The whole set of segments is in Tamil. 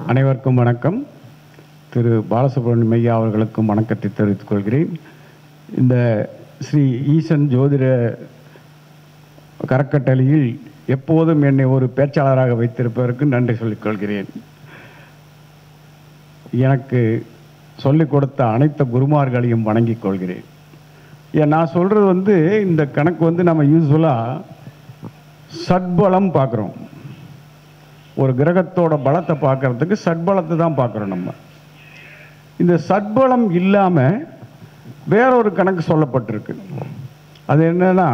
அனைவருக்கும் வணக்கம். திரு பாலசுப்ரமணியம் ஐயா அவர்களுக்கும் வணக்கத்தை தெரிவித்துக் கொள்கிறேன். இந்த ஸ்ரீ ஈசன் ஜோதிட கரக்கட்டளையில் எப்போதும் என்னை ஒரு பேச்சாளராக வைத்திருப்பதற்கு நன்றி சொல்லிக் கொள்கிறேன். எனக்கு சொல்லிக் கொடுத்த அனைத்து குருமார்களையும் வணங்கிக் கொள்கிறேன். நான் சொல்கிறது இந்த கணக்கு நம்ம யூஸ்வலாக சட்பலம் பார்க்குறோம். ஒரு கிரகத்தோட பலத்தை பார்க்குறதுக்கு சட்பலத்தை தான் பார்க்குறோம். நம்ம இந்த சட்பலம் இல்லாமல் வேறொரு கணக்கு சொல்லப்பட்டிருக்கு. அது என்னன்னா,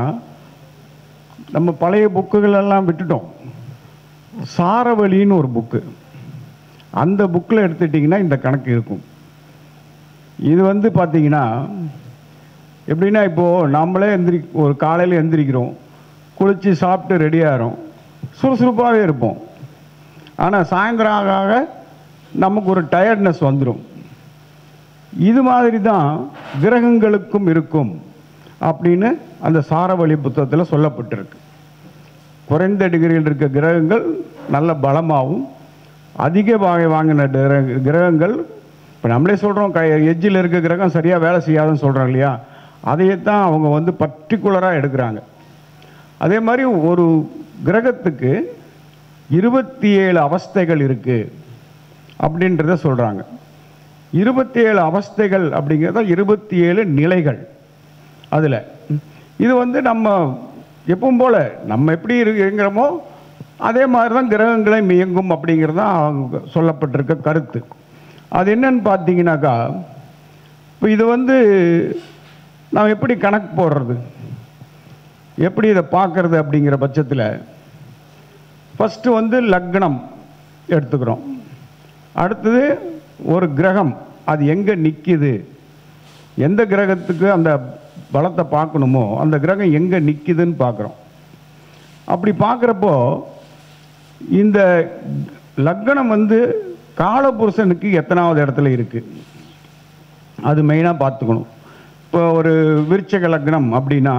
நம்ம பழைய புக்குகளெல்லாம் விட்டுட்டோம். சாரவழின்னு ஒரு புக்கு, அந்த புக்கில் எடுத்துட்டிங்கன்னா இந்த கணக்கு இருக்கும். இது பார்த்தீங்கன்னா எப்படின்னா, இப்போது நம்மளே ஒரு காலையில் எந்திரிக்கிறோம், குளித்து சாப்பிட்டு ரெடியாகிறோம், சுறுசுறுப்பாகவே இருப்போம். ஆனால் சாயந்தரம் ஆக ஆக நமக்கு ஒரு டயர்ட்னஸ் வந்துடும். இது மாதிரி தான் கிரகங்களுக்கும் இருக்கும் அப்படின்னு அந்த சாரவழி புத்தகத்தில் சொல்லப்பட்டிருக்கு. குறைந்த டிகிரியில் இருக்க கிரகங்கள் நல்ல பலமாகவும், அதிக வகை வாங்கின கிரகங்கள், இப்போ நம்மளே சொல்கிறோம் எஜ்ஜில் இருக்க கிரகம் சரியாக வேலை செய்யாதுன்னு சொல்கிறோம் இல்லையா, அதையத்தான் அவங்க பர்டிகுலராக எடுக்கிறாங்க. அதே மாதிரி ஒரு கிரகத்துக்கு 27 அவஸ்தைகள் இருக்குது அப்படின்றத சொல்கிறாங்க. 27 அவஸ்தைகள் அப்படிங்கிறத 27 நிலைகள். அதில் இது நம்ம எப்பவும் போல் நம்ம எப்படி இருக்கிறோமோ அதே மாதிரி தான் கிரகங்களை இயங்கும் அப்படிங்கிறது தான் அவங்க சொல்லப்பட்டிருக்க கருத்து. அது என்னன்னு பார்த்தீங்கன்னாக்கா, இப்போ இது நாம் எப்படி கணக்கு போடுறது, எப்படி இதை பார்க்கறது அப்படிங்கிற பட்சத்தில் ஃபஸ்ட்டு லக்னம் எடுத்துக்கிறோம். அடுத்தது ஒரு கிரகம் அது எங்கே நிற்கிது, எந்த கிரகத்துக்கு அந்த பலத்தை பார்க்கணுமோ அந்த கிரகம் எங்கே நிற்கிதுன்னு பார்க்குறோம். அப்படி பார்க்குறப்போ இந்த லக்னம் காலபுருஷனுக்கு எத்தனாவது இடத்துல இருக்குது அது மெயினாக பார்த்துக்கணும். இப்போ ஒரு விருச்சிக லக்னம் அப்படின்னா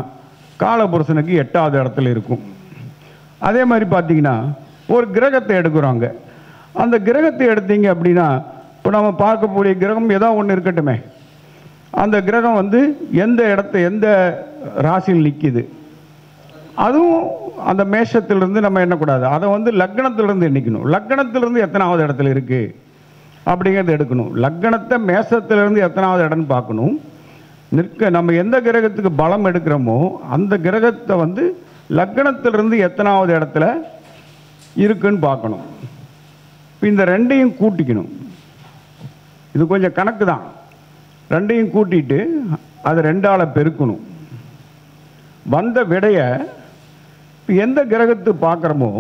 காலபுருஷனுக்கு 8வது இடத்துல இருக்கும். அதே மாதிரி பார்த்தீங்கன்னா ஒரு கிரகத்தை எடுக்கிறோங்க. அந்த கிரகத்தை எடுத்தீங்க அப்படின்னா, இப்போ நம்ம பார்க்கக்கூடிய கிரகம் ஏதோ ஒன்று இருக்கட்டுமே, அந்த கிரகம் எந்த ராசியில் நிற்கிது, அதுவும் அந்த மேஷத்திலிருந்து நம்ம எண்ணக்கூடாது. அதை லக்னத்திலிருந்து எண்ணிக்கணும். லக்னத்திலிருந்து எத்தனாவது இடத்துல இருக்குது அப்படிங்கிறத எடுக்கணும். லக்னத்தை மேஷத்திலிருந்து எத்தனாவது இடம்னு பார்க்கணும். நம்ம எந்த கிரகத்துக்கு பலம் எடுக்கிறோமோ அந்த கிரகத்தை லக்னத்திலிருந்து எத்தனாவது இடத்துல இருக்குன்னு பார்க்கணும். இப்போ இந்த ரெண்டையும் கூட்டிக்கணும். இது கொஞ்சம் கணக்கு தான். ரெண்டையும் கூட்டிட்டு அதை 2ஆல் பெருக்கணும். வந்த விடையை எந்த கிரகத்து பார்க்குறோமோ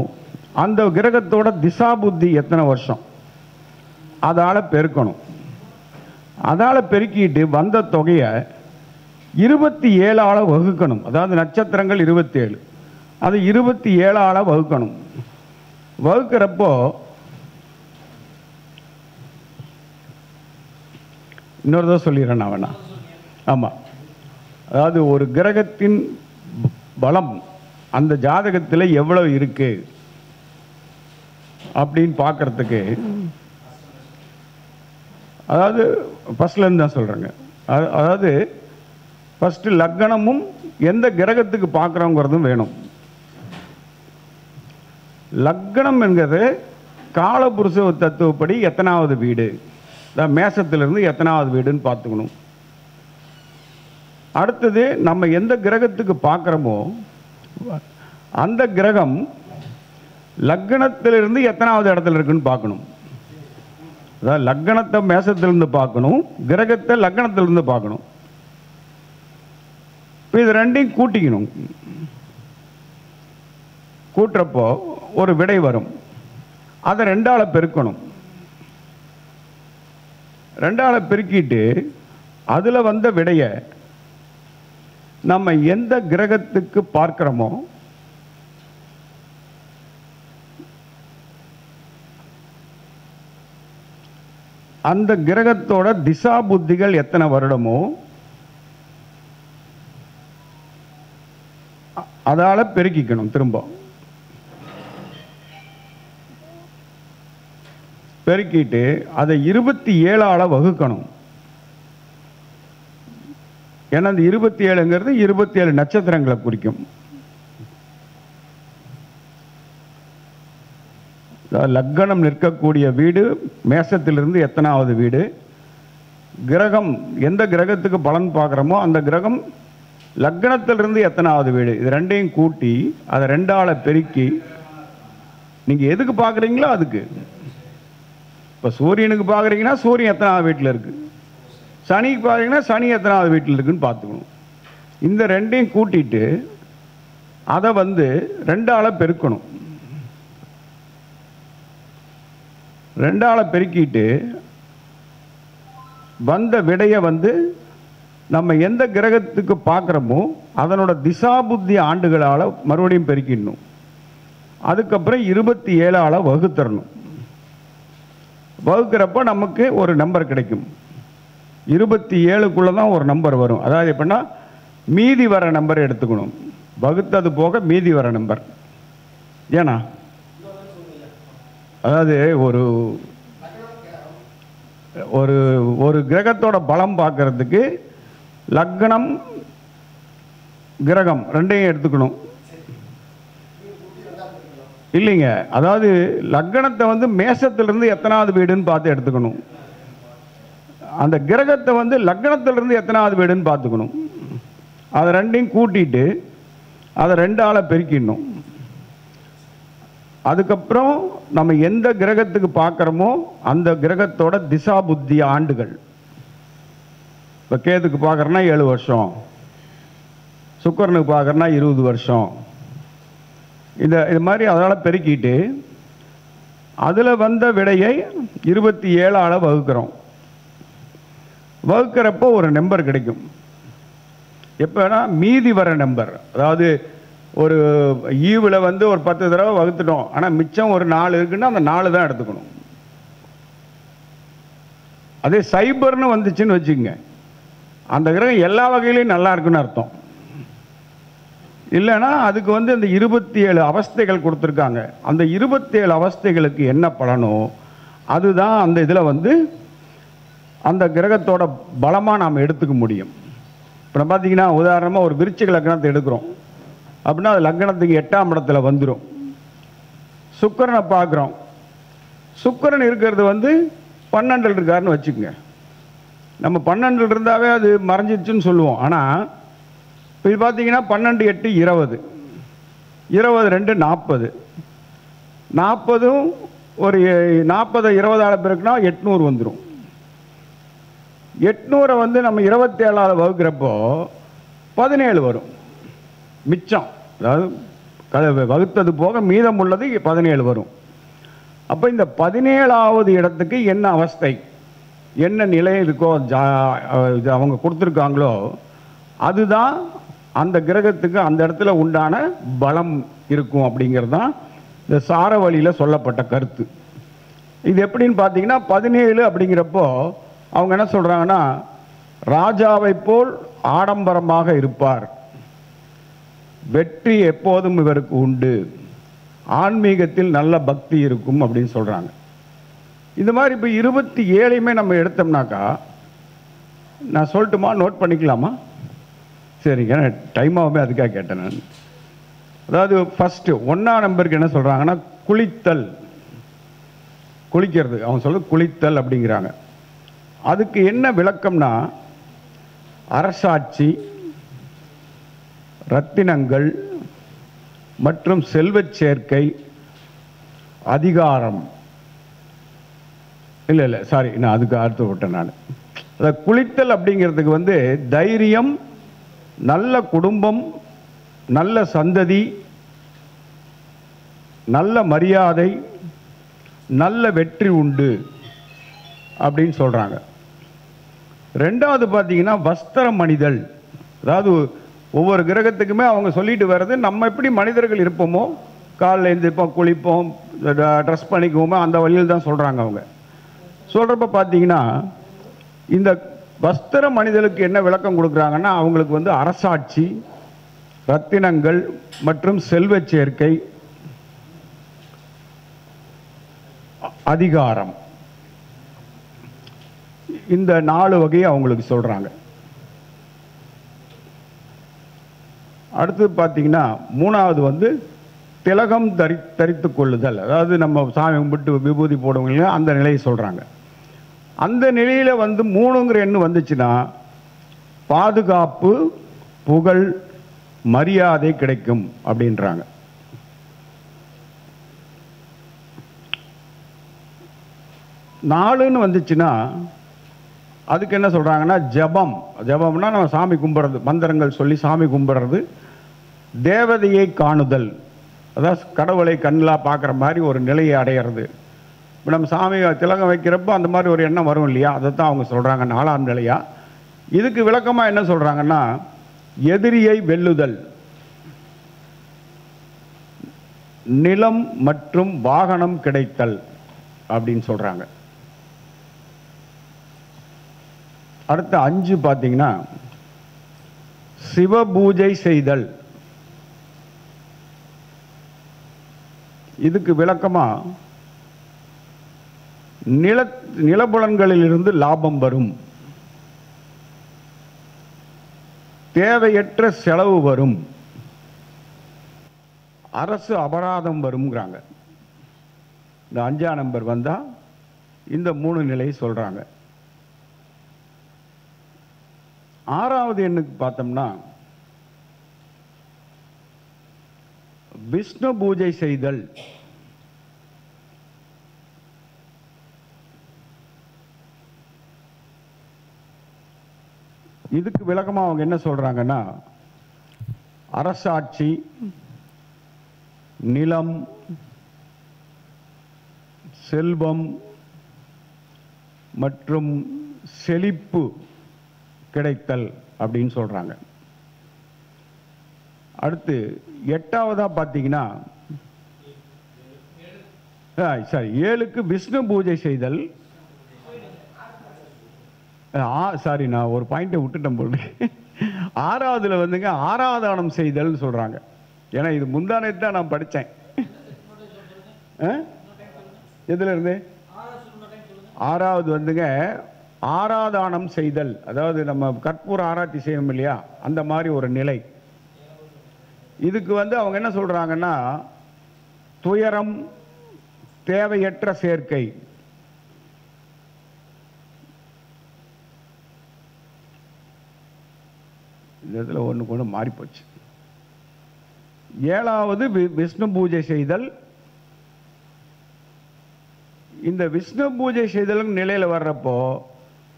அந்த கிரகத்தோட திசா புத்தி எத்தனை வருஷம் அதால் பெருக்கணும். அதால் பெருக்கிட்டு வந்த தொகையை 27ஆல் வகுக்கணும். அதாவது நட்சத்திரங்கள் 27, அது 27ஆல் வகுக்கணும். வகுக்கிறப்போ இன்னொரு தான் சொல்லிடுறேன் நான் வேணா. ஆமாம், அதாவது ஒரு கிரகத்தின் பலம் அந்த ஜாதகத்தில் எவ்வளவு இருக்கு அப்படின்னு பார்க்கறதுக்கு, அதாவது ஃபர்ஸ்ட்லேருந்து தான் சொல்கிறேங்க. அதாவது ஃபஸ்ட்டு லக்னமும் எந்த கிரகத்துக்கு பார்க்குறோங்கிறதும் வேணும். லக்னம் என்கிறது காலபுருஷ தத்துவப்படி எத்தனாவது வீடு, மேசத்திலிருந்து எத்தனாவது வீடுன்னு பார்த்துக்கணும். அடுத்தது நம்ம எந்த கிரகத்துக்கு பார்க்குறோமோ அந்த கிரகம் லக்னத்திலிருந்து எத்தனாவது இடத்துல இருக்குன்னு பார்க்கணும். அதாவது லக்னத்தை மேசத்திலிருந்து பார்க்கணும், கிரகத்தை லக்னத்திலிருந்து பார்க்கணும். இப்போ இது ரெண்டையும் கூட்டிக்கணும். கூட்டுறப்போ ஒரு விடை வரும். அதை 2ஆல் பெருக்கணும். 2ஆல் பெருக்கிட்டு அதில் வந்த விடையை நம்ம எந்த கிரகத்துக்கு பார்க்கிறோமோ அந்த கிரகத்தோட திசா புத்திகள் எத்தனை வருடமோ அதால் பெருக்கிக்கணும் திரும்ப. பெருக்கிட்டு அதை 27ஆல் வகுக்கணும். ஏன்னா அந்த 27ங்கிறது 27 நட்சத்திரங்களை குறிக்கும். லக்னம் நிற்கக்கூடிய வீடு மேசத்திலிருந்து எத்தனாவது வீடு, கிரகம் எந்த கிரகத்துக்கு பலன் பார்க்குறோமோ அந்த கிரகம் லக்னத்திலிருந்து எத்தனாவது வீடு, இது ரெண்டையும் கூட்டி அதை 2ஆல் பெருக்கி நீங்கள் எதுக்கு பார்க்குறீங்களோ அதுக்கு. இப்போ சூரியனுக்கு பார்க்குறீங்கன்னா சூரியன் எத்தனாவது வீட்டில் இருக்குது, சனிக்கு பார்த்தீங்கன்னா சனி எத்தனாவது வீட்டில் இருக்குன்னு பார்த்துக்கணும். இந்த ரெண்டையும் கூட்டிட்டு அதை 2ஆல் பெருக்கணும். 2ஆல் பெருக்கிட்டு வந்த விடையை நம்ம எந்த கிரகத்துக்கு பார்க்குறோமோ அதனோட திசா புத்தி ஆண்டுகளால் மறுபடியும் பெருக்கிடணும். அதுக்கப்புறம் 27ஆல் வகுத்தரணும். வகுக்கிறப்ப நமக்கு ஒரு நம்பர் கிடைக்கும். 27க்குள்ளே தான் ஒரு நம்பர் வரும். அதாவது எப்படின்னா மீதி வர நம்பர் எடுத்துக்கணும், வகுத்தது போக மீதி வர நம்பர். ஏன்னா அதாவது ஒரு ஒரு ஒரு கிரகத்தோட பலம் பார்க்கறதுக்கு லக்னம் கிரகம் ரெண்டையும் எடுத்துக்கணும். இல்லைங்க, அதாவது லக்னத்தை மேசத்திலிருந்து எத்தனாவது வீடுன்னு பார்த்து எடுத்துக்கணும். அந்த கிரகத்தை லக்னத்திலிருந்து எத்தனாவது வீடுன்னு பார்த்துக்கணும். அதை ரெண்டையும் கூட்டிட்டு அதை 2ஆல் பெருக்கிடணும். அதுக்கப்புறம் நம்ம எந்த கிரகத்துக்கு பார்க்குறோமோ அந்த கிரகத்தோட திசா புத்தி ஆண்டுகள். இப்போ கேதுக்கு பார்க்குறோன்னா 7 வருஷம், சுக்கிரனுக்கு பார்க்குறோன்னா 20 வருஷம். இது மாதிரி அதனால் பெருக்கிட்டு அதில் வந்த விடையை 27ஆல் வகுக்கிறோம். வகுக்கிறப்போ ஒரு நம்பர் கிடைக்கும். எப்போனா மீதி வர நம்பர், அதாவது ஒரு ஈவில் ஒரு 10 தடவை வகுத்துட்டோம், ஆனால் மிச்சம் ஒரு 4 இருக்குன்னா அந்த 4 தான் எடுத்துக்கணும். அதே சைபர்னு வந்துச்சுன்னு வச்சுக்கோங்க, அந்த கிரகம் எல்லா வகையிலையும் நல்லா இருக்குன்னு அர்த்தம். இல்லைன்னா அதுக்கு அந்த 27 அவஸ்தைகள் கொடுத்துருக்காங்க. அந்த 27 அவஸ்தைகளுக்கு என்ன பலனோ அதுதான் அந்த இதில் அந்த கிரகத்தோட பலமாக நாம் எடுத்துக்க முடியும். இப்போ பார்த்தீங்கன்னா உதாரணமாக ஒரு விருச்சிக லக்னத்தை எடுக்கிறோம் அப்படின்னா அது லக்னத்துக்கு 8ஆம் இடத்துல வந்துடும். சுக்கிரனை பார்க்குறோம், சுக்கிரன் இருக்கிறது 12 இருக்காருன்னு வச்சுக்கோங்க. நம்ம 12 இருந்தாவே அது மறைஞ்சிருச்சுன்னு சொல்லுவோம். ஆனால் இப்போ இது பார்த்தீங்கன்னா 12 8 20, 22 40, 40ம் ஒரு 40 20ஆல் பெருக்குனா 800 வந்துடும். 800 நம்ம 27ஆல் வகுக்கிறப்போ 17 வரும் மிச்சம். அதாவது வகுத்தது போக மீதம் உள்ளது 17 வரும். அப்போ இந்த 17ஆவது இடத்துக்கு என்ன அவஸ்தை, என்ன நிலை இருக்கோ அவங்க கொடுத்துருக்காங்களோ அதுதான் அந்த கிரகத்துக்கு அந்த இடத்துல உண்டான பலம் இருக்கும். அப்படிங்கிறது தான் இந்த சார வழியில் சொல்லப்பட்ட கருத்து. இது எப்படின்னு பார்த்தீங்கன்னா 17 அப்படிங்கிறப்போ அவங்க என்ன சொல்கிறாங்கன்னா, ராஜாவை போல் ஆடம்பரமாக இருப்பார், வெற்றி எப்போதும் இவருக்கு உண்டு, ஆன்மீகத்தில் நல்ல பக்தி இருக்கும் அப்படின்னு சொல்கிறாங்க. இந்த மாதிரி இப்போ 27யுமே நம்ம எடுத்தோம்னாக்கா, நான் சொல்லட்டுமா, நோட் பண்ணிக்கலாமா? சரிங்க, டைம் ஆகுமே அதுக்காக கேட்டேன் நான். அதாவது ஃபஸ்ட்டு 1ஆம் நம்பருக்கு என்ன சொல்கிறாங்கன்னா குளித்தல், குளிக்கிறது. அவங்க சொல்ல குளித்தல் அப்படிங்கிறாங்க. அதுக்கு என்ன விளக்கம்னா அரசாட்சி, ரத்தினங்கள் மற்றும் செல்வச் சேர்க்கை, அதிகாரம். இல்லை சாரி, நான் அதுக்கு அடுத்து விட்டேன் நான். அதாவது குளித்தல் அப்படிங்கிறதுக்கு தைரியம், நல்ல குடும்பம், நல்ல சந்ததி, நல்ல மரியாதை, நல்ல வெற்றி உண்டு அப்படின்னு சொல்கிறாங்க. 2வது பார்த்தீங்கன்னா வஸ்திரம் அணிதல். அதாவது ஒவ்வொரு கிரகத்துக்குமே அவங்க சொல்லிட்டு வர்றது, நம்ம எப்படி மனிதர்கள் இருப்போமோ, காலையில் எழுந்திருப்போம், குளிப்போம், ட்ரெஸ் பண்ணிக்குவோமோ, அந்த வழியில் தான் சொல்கிறாங்க. அவங்க சொல்கிறப்ப பார்த்தீங்கன்னா இந்த வஸ்திர மனிதனுக்கு என்ன விளக்கம் கொடுக்குறாங்கன்னா, அவங்களுக்கு அரசாட்சி, ரத்தினங்கள் மற்றும் செல்வச் சேர்க்கை, அதிகாரம் இந்த 4 வகையை அவங்களுக்கு சொல்கிறாங்க. அடுத்து பார்த்தீங்கன்னா 3வது வந்து திலகம் தரித்து கொள்ளுதல். அதாவது நம்ம சாமி கும்பிட்டு விபூதி போடுவங்க அந்த நிலையை சொல்கிறாங்க. அந்த நிலையில் வந்து 3ங்கிற எண்ணு வந்துச்சுன்னா பாதுகாப்பு, புகழ், மரியாதை கிடைக்கும் அப்படின்றாங்க. 4ன்னு வந்துச்சுன்னா அதுக்கு என்ன சொல்கிறாங்கன்னா ஜபம்னா நம்ம சாமி கும்பிட்றது, மந்திரங்கள் சொல்லி சாமி கும்பிட்றது, தேவதையை காணுதல், அதாவது கடவுளை கண்ணில் பார்க்குற மாதிரி ஒரு நிலையை அடையிறது. இப்போ நம்ம சாமி திலகம் வைக்கிறப்போ அந்த மாதிரி ஒரு எண்ணம் வரும் இல்லையா, அதை தான் அவங்க சொல்கிறாங்க 4ஆம் நிலையா. இதுக்கு விளக்கமாக என்ன சொல்கிறாங்கன்னா எதிரியை வெல்லுதல், நிலம் மற்றும் வாகனம் கிடைத்தல் அப்படின்னு சொல்கிறாங்க. அடுத்த 5 பார்த்தீங்கன்னா சிவ பூஜை செய்தல். இதுக்கு விளக்கமா நிலபுலன்களிலிருந்து லாபம் வரும், தேவையற்ற செலவு வரும், அரசு அபராதம் வரும்ங்கிறாங்க. இந்த 5ஆம் நம்பர் வந்தா இந்த 3 நிலையை சொல்றாங்க. 6வது எண்ணுக்கு பார்த்தோம்னா விஷ்ணு பூஜை செய்தல். இதுக்கு விளக்கமா அவங்க என்ன சொல்றாங்கன்னா அரசாட்சி, நிலம், செல்வம் மற்றும் செழிப்பு கிடைத்தல் அப்படின்னு சொல்றாங்க. அடுத்து 8வதா பார்த்தீங்கன்னா 7க்கு விஷ்ணு பூஜை செய்தல். சாரி, நான் ஒரு பாயிண்டை விட்டுட்டேன் போல. 6வதுல வந்துங்க ஆராதனம் செய்தல் சொல்றாங்க. ஏன்னா இது முந்தானத்து தான் நான் படித்தேன். எதுல இருந்து 6வது வந்துங்க ஆராதனம் செய்தல், அதாவது நம்ம கற்பூர ஆராய்ச்சி செய்யும் இல்லையா, அந்த மாதிரி ஒரு நிலை. இதுக்கு வந்து அவங்க என்ன சொல்றாங்கன்னா துயரம், தேவையற்ற சேர்க்கை, இதில் ஒன்று மாறி போச்சு. 7வது விஷ்ணு பூஜை செய்தல். இந்த விஷ்ணு பூஜை செய்தல் நிலையில் வர்றப்போ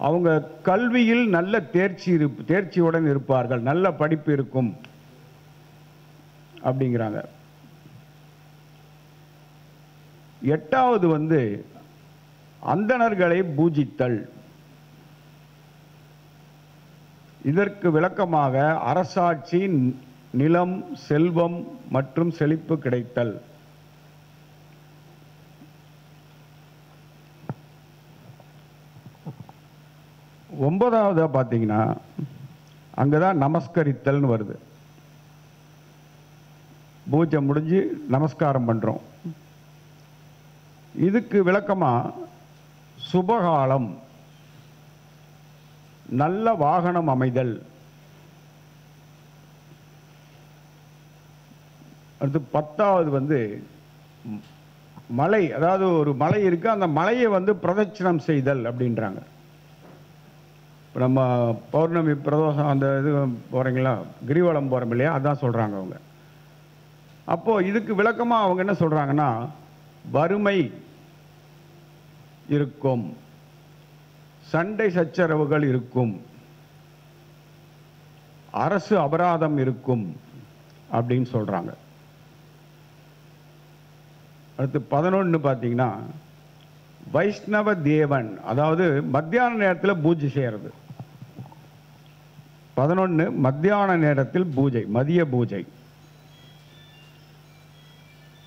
அவங்க கல்வியில் நல்ல தேர்ச்சியுடன் இருப்பார்கள், நல்ல படிப்பு இருக்கும் அப்படிங்கிறாங்க. 8வது வந்து அந்தணர்களை பூஜித்தல். இதற்கு விளக்கமாக அரசாட்சி, நிலம், செல்வம் மற்றும் செழிப்பு கிடைத்தல். ஒன்பதாவது பார்த்தீங்கன்னா அங்கதான் நமஸ்கரித்தல்னு வருது. பூஜை முடிஞ்சு நமஸ்காரம் பண்றோம். இதுக்கு விளக்கமா சுபகாலம், நல்ல வாகனம் அமைதல். அடுத்து 10வது வந்து மலை, அதாவது ஒரு மலை இருக்கு, அந்த மலையை வந்து பிரதட்சணம் செய்தல் அப்படின்றாங்க. இப்போ நம்ம பௌர்ணமி பிரதோஷம் அந்த இது போகிறீங்களா, கிரிவலம் போகிறோம் இல்லையா, அதான் சொல்கிறாங்க அவங்க. அப்போது இதுக்கு விளக்கமாக அவங்க என்ன சொல்கிறாங்கன்னா வறுமை இருக்கும், சண்டை சச்சரவுகள் இருக்கும், அரசு அபராதம் இருக்கும் அப்படின்னு சொல்கிறாங்க. அடுத்து 11 பார்த்தீங்கன்னா வைஷ்ணவ தேவன், அதாவது மத்தியான நேரத்தில் பூஜை செய்கிறது. 11 மத்தியான நேரத்தில் பூஜை, மதிய பூஜை.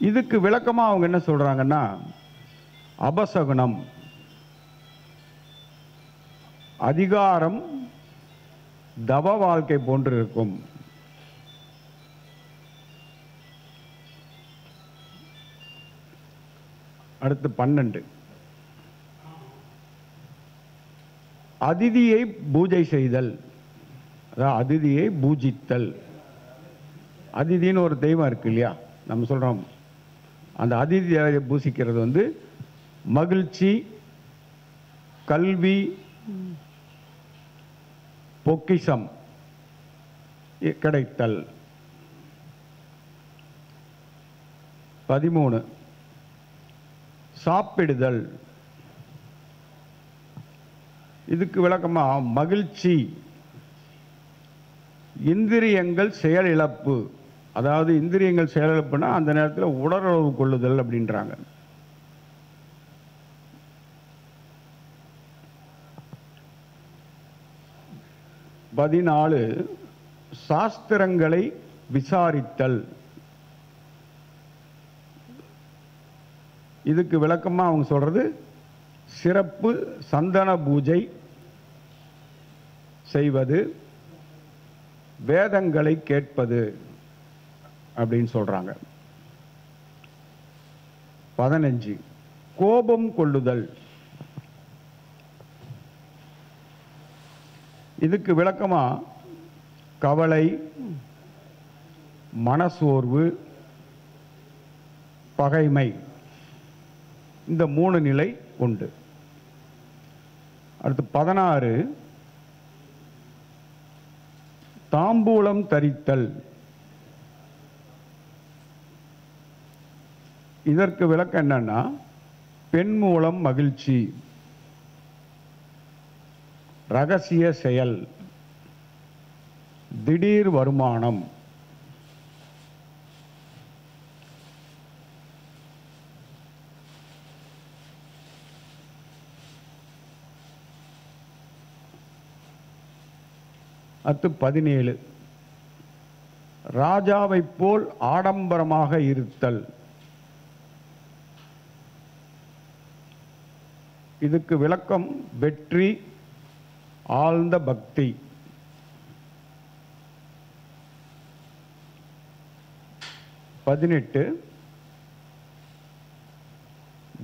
இதுக்கு விளக்கமா அவங்க என்ன சொல்றாங்கன்னா அபசகுனம், அதிகாரம், தவ வாழ்க்கை போன்று இருக்கும். அடுத்து 12 அதிதியை பூஜை செய்தல், அதாவது அதிதியை பூஜித்தல். அதிதின்னு ஒரு தெய்வம் இருக்கு இல்லையா, நம்ம சொல்கிறோம். அந்த அதிதியை பூசிக்கிறது வந்து மகிழ்ச்சி, கல்வி, பொக்கிஷம் கிடைத்தல். 13 சாப்பிடுதல். இதுக்கு விளக்கமா மகிழ்ச்சி, இந்திரியங்கள் செயலிழப்பு. அதாவது இந்திரியங்கள் செயலிழப்புனா அந்த நேரத்தில் உடலுறவு கொள்ளுதல் அப்படின்றாங்க. பதினாலு சாஸ்திரங்களை விசாரித்தல். இதுக்கு விளக்கமா அவங்க சொல்றது சிறப்பு சந்தன பூஜை செய்வது, வேதங்களை கேட்பது அப்படின்னு சொல்றாங்க. 15 கோபம் கொள்ளுதல். இதுக்கு விளக்கமா கவலை, மனசோர்வு, பகைமை, இந்த 3 நிலை உண்டு. அடுத்து 16 தாம்பூலம் தரித்தல். இதற்கு விளக்கம் என்னன்னா பெண் மூலம் மகிழ்ச்சி, ரகசிய செயல், திடீர் வருமானம். அடுத்து 17 ராஜாவை போல் ஆடம்பரமாக இருத்தல். இதுக்கு விளக்கம் வெற்றி, ஆழ்ந்த பக்தி. 18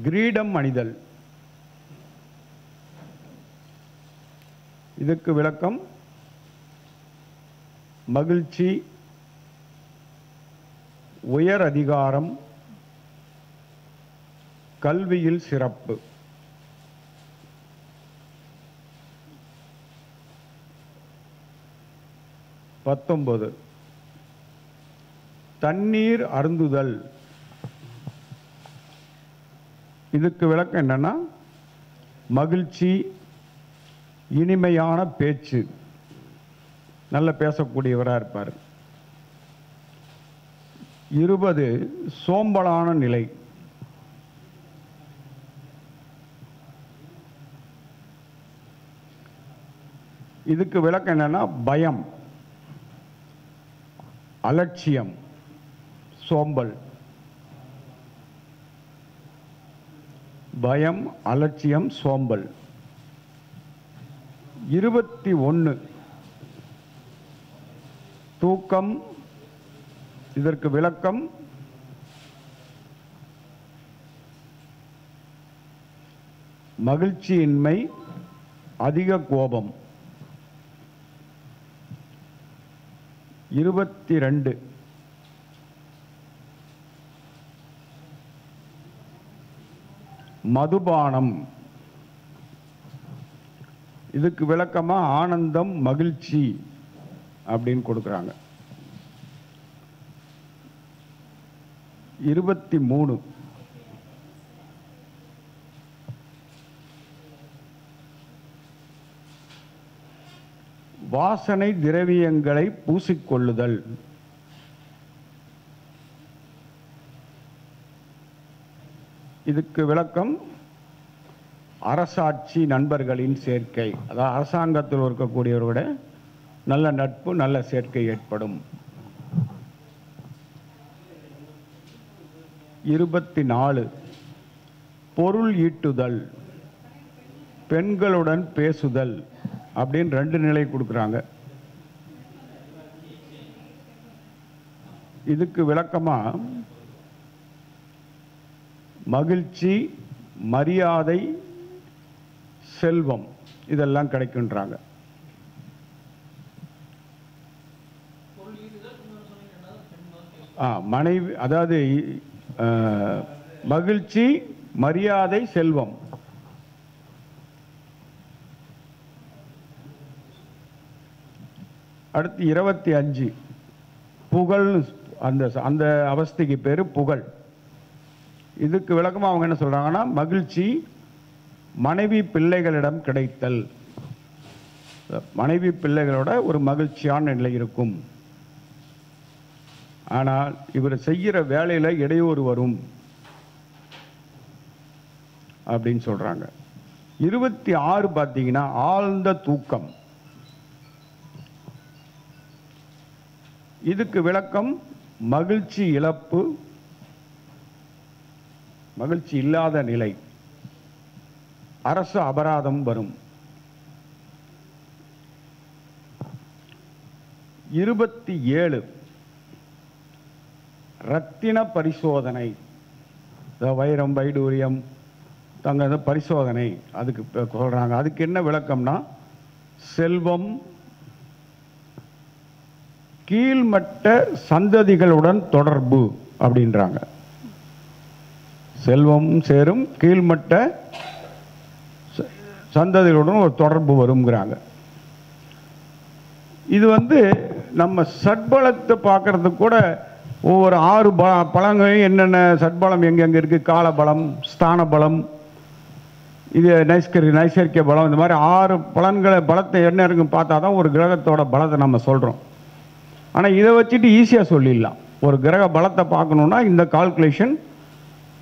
கிரீடம் அணிதல். இதுக்கு விளக்கம் மகிழ்ச்சி, உயர் அதிகாரம், கல்வியில் சிறப்பு. 19 தண்ணீர் அருந்துதல். இதுக்கு விளக்கம் என்னன்னா மகிழ்ச்சி, இனிமையான பேச்சு, நல்ல பேசக்கூடியவராக இருப்பார். 20 சோம்பலான நிலை. இதுக்கு விளக்கம் என்னன்னா பயம், அலட்சியம், சோம்பல். பயம், அலட்சியம், சோம்பல். 21 தூக்கம். இதற்கு விளக்கம் மகிழ்ச்சியின்மை, அதிக கோபம். 22 மதுபானம். இதுக்கு விளக்கமா ஆனந்தம், மகிழ்ச்சி அப்படின்னு கொடுக்குறாங்க. 23 வாசனை திரவியங்களை பூசிக்கொள்ளுதல். இதுக்கு விளக்கம் அரசாட்சி நண்பர்களின் சேர்க்கை. அதாவது அரசாங்கத்தில் இருக்கக்கூடியவர்களோட நல்ல நட்பு, நல்ல சேர்க்கை ஏற்படும். 24 பொருள் ஈட்டுதல், பெண்களுடன் பேசுதல் அப்படின்னு 2 நிலை கொடுக்குறாங்க. இதுக்கு விளக்கமா மகிழ்ச்சி, மரியாதை, செல்வம் இதெல்லாம் கிடைக்குன்றாங்க. மனைவி, அதாவது மகிழ்ச்சி, மரியாதை, செல்வம். அடுத்து 25 புகழ். அந்த அந்த அவஸ்தைக்கு பேரு புகழ். இதுக்கு விளக்கமா அவங்க என்ன சொல்றாங்கன்னா, மகிழ்ச்சி மனைவி பிள்ளைகளிடம் கிடைத்தல். மனைவி பிள்ளைகளோட ஒரு மகிழ்ச்சியான நிலை இருக்கும். ஆனால் இவர் செய்கிற வேலையில இடையூறு வரும் அப்படின்னு சொல்றாங்க. 26 பார்த்தீங்கன்னா ஆழ்ந்த தூக்கம். இதுக்கு விளக்கம் மகிழ்ச்சி இழப்பு, மகிழ்ச்சி இல்லாத நிலை, அரசு அபராதம் வரும். 27 ரத்தின பரிசோதனை. வைரம், வைடூரியம், தங்க பரிசோதனை அதுக்கு சொல்றாங்க. அதுக்கு என்ன விளக்கம்னா, செல்வம் கீழ்மட்ட சந்ததிகளுடன் தொடர்பு அப்படின்றாங்க. செல்வம் சேரும் கீழ்மட்ட சந்ததிகளுடன் ஒரு தொடர்பு வருங்கிறாங்க. இது நம்ம சட்பலத்தை பார்க்கறதுக்கு கூட ஒவ்வொரு 6 பலங்களையும் என்னென்ன சட்பலம் எங்கெங்க இருக்கு, கால பலம், ஸ்தான பலம், இது நைசர்கிய பலம், இந்த மாதிரி 6 பலன்களை பலத்தை என்ன இருக்குன்னு பார்த்தா தான் ஒரு கிரகத்தோட பலத்தை நம்ம சொல்றோம். ஆனால் இதை வச்சுட்டு ஈஸியாக சொல்லிடலாம். ஒரு கிரக பலத்தை பார்க்கணுன்னா இந்த கால்குலேஷன்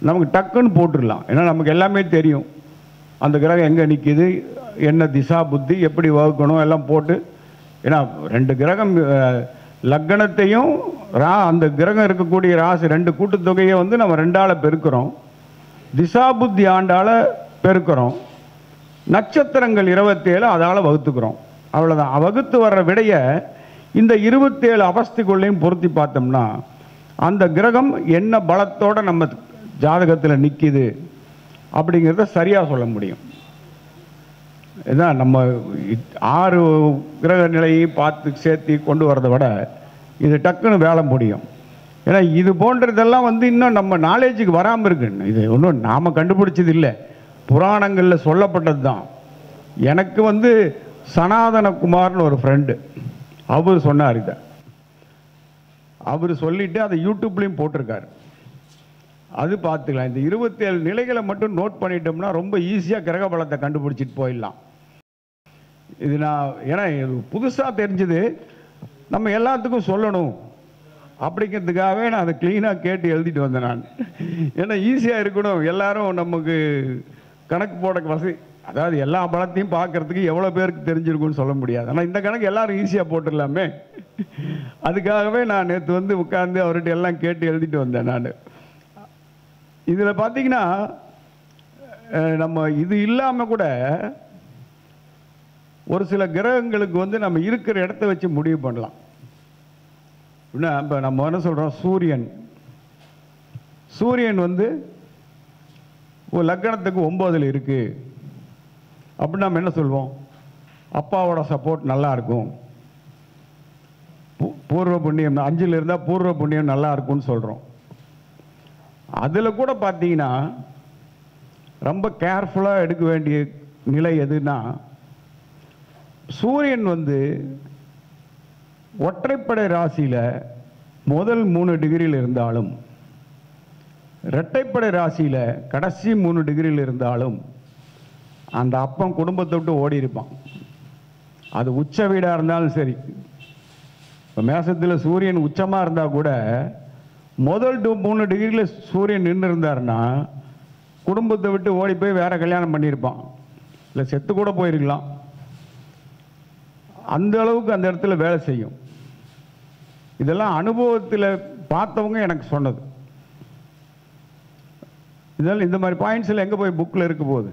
நமக்கு டக்குன்னு போட்டுடலாம். ஏன்னா நமக்கு எல்லாமே தெரியும். அந்த கிரகம் எங்கே நிற்கிது, என்ன திசா புத்தி, எப்படி வகுக்கணும் எல்லாம் போட்டு. ஏன்னா 2 கிரகம் லக்னத்தையும் அந்த கிரகம் இருக்கக்கூடிய ராசி 2 கூட்டுத்தொகையை நம்ம 2ஆல் பெருக்கிறோம். திசா புத்தி ஆண்டால் பெருக்கிறோம். நட்சத்திரங்கள் 27 அதால் வகுத்துக்கிறோம். அவ்வளோதான். வகுத்து வர்ற விடைய இந்த 27 அவஸ்தைக்குள்ளேயும் பொருத்தி பார்த்தோம்னா அந்த கிரகம் என்ன பலத்தோட நம்ம ஜாதகத்தில் நிற்கிது அப்படிங்கிறத சரியாக சொல்ல முடியும். இதான் நம்ம 6 கிரக நிலையை பார்த்து சேர்த்து கொண்டு வரதை விட இது டக்குன்னு வேலை முடியும். ஏன்னா இது போன்றதெல்லாம் இன்னும் நம்ம நாலேஜுக்கு வராமல் இருக்கு. இது ஒன்றும் நாம் கண்டுபிடிச்சது இல்லை, புராணங்களில் சொல்லப்பட்டது தான். எனக்கு சனாதன குமார்னு ஒரு ஃப்ரெண்டு, அவர் சொன்னார். இதை அவர் சொல்லிட்டு அதை யூடியூப்லேயும் போட்டிருக்காரு. அது பார்த்துக்கலாம். இந்த 27 நிலைகளை மட்டும் நோட் பண்ணிட்டோம்னா ரொம்ப ஈஸியாக கிரக பலத்தை கண்டுபிடிச்சிட்டு போயிடலாம். இது நான் ஏன்னா புதுசாக தெரிஞ்சது, நம்ம எல்லாத்துக்கும் சொல்லணும் அப்படிங்கிறதுக்காகவே நான் அதை க்ளீனாக கேட்டு எழுதிட்டு வந்தேன் நான். ஏன்னா ஈஸியாக இருக்கணும், எல்லாரும் நமக்கு கணக்கு போட வசதி. அதாவது எல்லா பலத்தையும் பார்க்கறதுக்கு எவ்வளோ பேருக்கு தெரிஞ்சிருக்குன்னு சொல்ல முடியாது. ஆனால் இந்த கணக்கு எல்லாரும் ஈஸியாக போட்டுடலாமே, அதுக்காகவே நான் நேற்று உட்காந்து அவர்கிட்ட எல்லாம் கேட்டு எழுதிட்டு வந்தேன் நான். இதில் பார்த்தீங்கன்னா நம்ம இது இல்லாமல் கூட ஒரு சில கிரகங்களுக்கு நம்ம இருக்கிற இடத்த வச்சு முடிவு பண்ணலாம். இப்போ நம்ம என்ன சொல்கிறோம், சூரியன் ஒரு லக்னத்துக்கு 9ல் இருக்கு அப்படின்னு நம்ம என்ன சொல்வோம், அப்பாவோட சப்போர்ட் நல்லா இருக்கும், பூர்வ புண்ணியம் 5ல் இருந்தால் பூர்வ புண்ணியம் நல்லா இருக்கும்னு சொல்கிறோம். அதில் கூட பார்த்தீங்கன்னா ரொம்ப கேர்ஃபுல்லாக எடுக்க வேண்டிய நிலை எதுனா, சூரியன் ஒற்றைப்படை ராசியில் முதல் 3 டிகிரியில் இருந்தாலும், இரட்டைப்படை ராசியில் கடைசி 3 டிகிரியில் இருந்தாலும் அந்த அப்பன் குடும்பத்தை விட்டு ஓடி இருப்பான். அது உச்ச வீடாக இருந்தாலும் சரி. இப்போ மேசத்தில் சூரியன் உச்சமாக இருந்தால் கூட முதல் 3 டிகிரியில் சூரியன் நின்று இருந்தாருன்னா குடும்பத்தை விட்டு ஓடி போய் வேற கல்யாணம் பண்ணியிருப்பான், இல்லை செத்து கூட போயிருக்கலாம். அந்த அளவுக்கு அந்த இடத்துல வேலை செய்யும். இதெல்லாம் அனுபவத்தில் பார்த்தவங்க எனக்கு சொன்னது. இதெல்லாம் இந்த மாதிரி பாயிண்ட்ஸில் எங்கே போய் புக்கில் இருக்க போகுது.